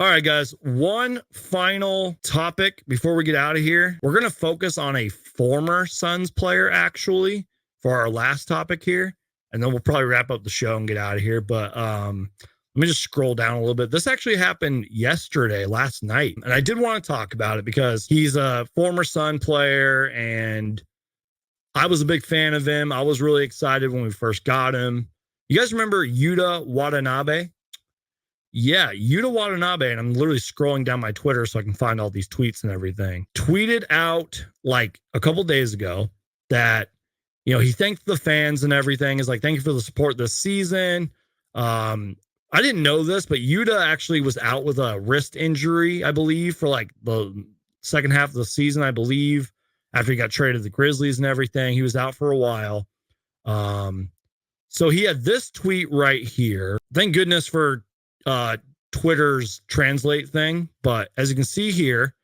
All right, guys, one final topic before we get out of here. We're going to focus on a former Suns player, actually, for our last topic here. And then we'll probably wrap up the show and get out of here. But let me just scroll down a little bit. This actually happened yesterday, last night. And I did want to talk about it because he's a former Sun player and I was a big fan of him. I was really excited when we first got him. You guys remember Yuta Watanabe? Yeah, Yuta Watanabe, and I'm literally scrolling down my Twitter so I can find all these tweets and everything, tweeted out like a couple days ago that, you know, he thanked the fans and everything. Is like, thank you for the support this season. I didn't know this, but Yuta actually was out with a wrist injury, I believe, for like the second half of the season, I believe, after he got traded to the Grizzlies and everything. He was out for a while. So he had this tweet right here. Thank goodness for Twitter's translate thing. But as you can see here,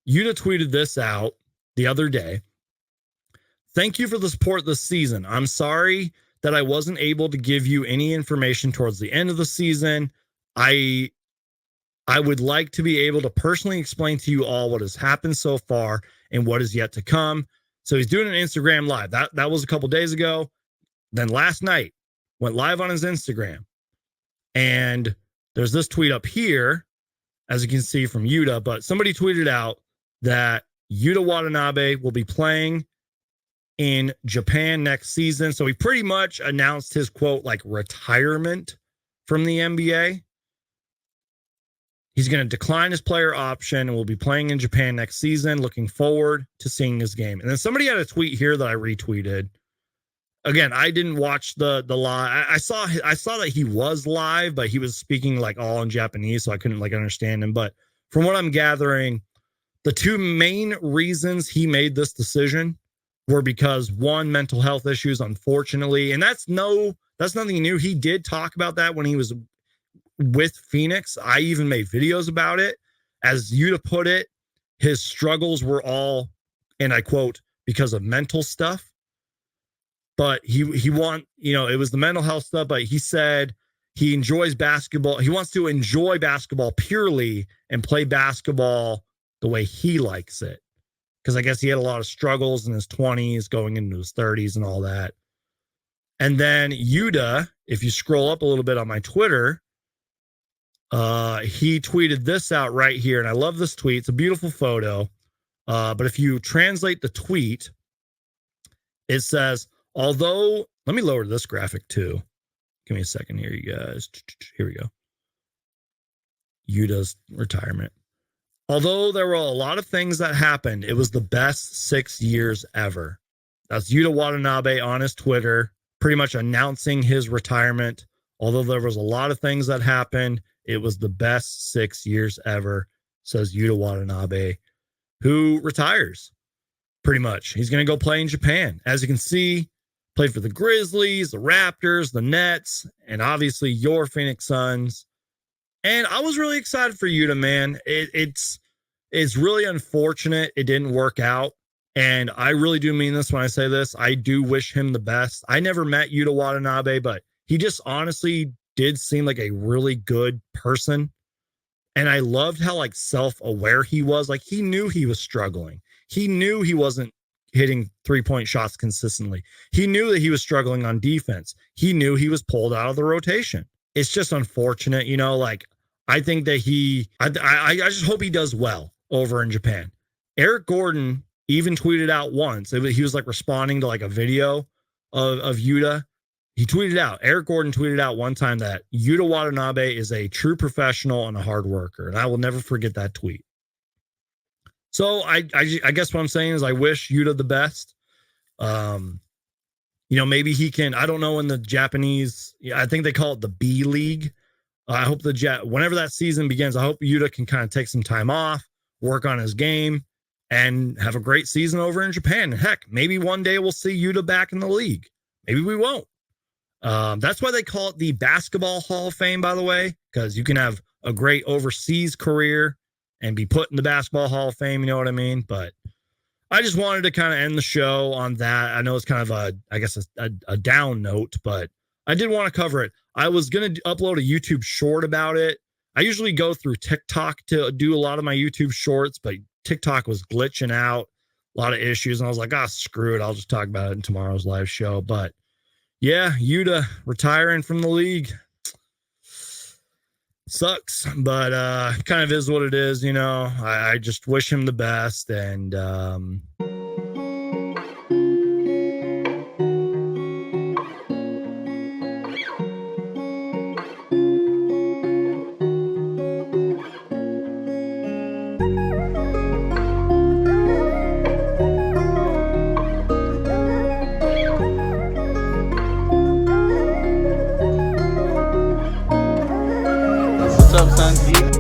Yuta tweeted this out the other day. Thank you for the support this season. I'm sorry that I wasn't able to give you any information towards the end of the season. I would like to be able to personally explain to you all what has happened so far and what is yet to come. So he's doing an Instagram live. That was a couple days ago. Then last night went live on his Instagram. And there's this tweet up here, as you can see from Yuta, but somebody tweeted out that Yuta Watanabe will be playing in Japan next season. So he pretty much announced his quote, like retirement from the NBA. He's going to decline his player option and will be playing in Japan next season. Looking forward to seeing his game. And then somebody had a tweet here that I retweeted. Again, I didn't watch the live. I saw that he was live, but he was speaking like all in Japanese, so I couldn't like understand him. But from what I'm gathering, the two main reasons he made this decision were because one, mental health issues, unfortunately, and that's nothing new. He did talk about that when he was with Phoenix. I even made videos about it. As Yuta put it, his struggles were all, and I quote, because of mental stuff. But it was the mental health stuff, but he said he enjoys basketball. He wants to enjoy basketball purely and play basketball the way he likes it. Because I guess he had a lot of struggles in his 20s, going into his 30s and all that. And then Yuta, if you scroll up a little bit on my Twitter, he tweeted this out right here. And I love this tweet. It's a beautiful photo. But if you translate the tweet, it says, although, let me lower this graphic too. Give me a second here, you guys. Here we go. Yuta's retirement. Although there were a lot of things that happened, it was the best 6 years ever. That's Yuta Watanabe on his Twitter, pretty much announcing his retirement. Although there was a lot of things that happened, it was the best 6 years ever, says Yuta Watanabe, who retires. Pretty much. He's going to go play in Japan. As you can see, played for the Grizzlies, the Raptors, the Nets, and obviously your Phoenix Suns. And I was really excited for Yuta, man. It's really unfortunate it didn't work out. And I really do mean this when I say this. I do wish him the best. I never met Yuta Watanabe, but he just honestly did seem like a really good person. And I loved how like self-aware he was. Like he knew he was struggling. He knew he wasn't hitting 3-point shots consistently. He knew that he was struggling on defense. He knew he was pulled out of the rotation. It's just unfortunate, like I think that I just hope he does well over in Japan. Eric Gordon even tweeted out once. He was like responding to like a video of Yuta. He tweeted out, Eric Gordon tweeted out one time that Yuta Watanabe is a true professional and a hard worker. And I will never forget that tweet. So I guess what I'm saying is I wish Yuta the best. Maybe he can, I don't know, in the Japanese, I think they call it the B League. I hope whenever that season begins, I hope Yuta can kind of take some time off, work on his game, and have a great season over in Japan. Heck, maybe one day we'll see Yuta back in the league. Maybe we won't. That's why they call it the Basketball Hall of Fame, by the way, because you can have a great overseas career and be put in the Basketball Hall of Fame. You know what I mean? But I just wanted to kind of end the show on that. I know it's kind of a down note, but I did want to cover it. I was going to upload a YouTube short about it. I usually go through TikTok to do a lot of my YouTube shorts, but TikTok was glitching out, a lot of issues. And I was like, screw it. I'll just talk about it in tomorrow's live show. But yeah, Yuta retiring from the league. Sucks, but kind of is what it is, you know. I just wish him the best. And what's up, son?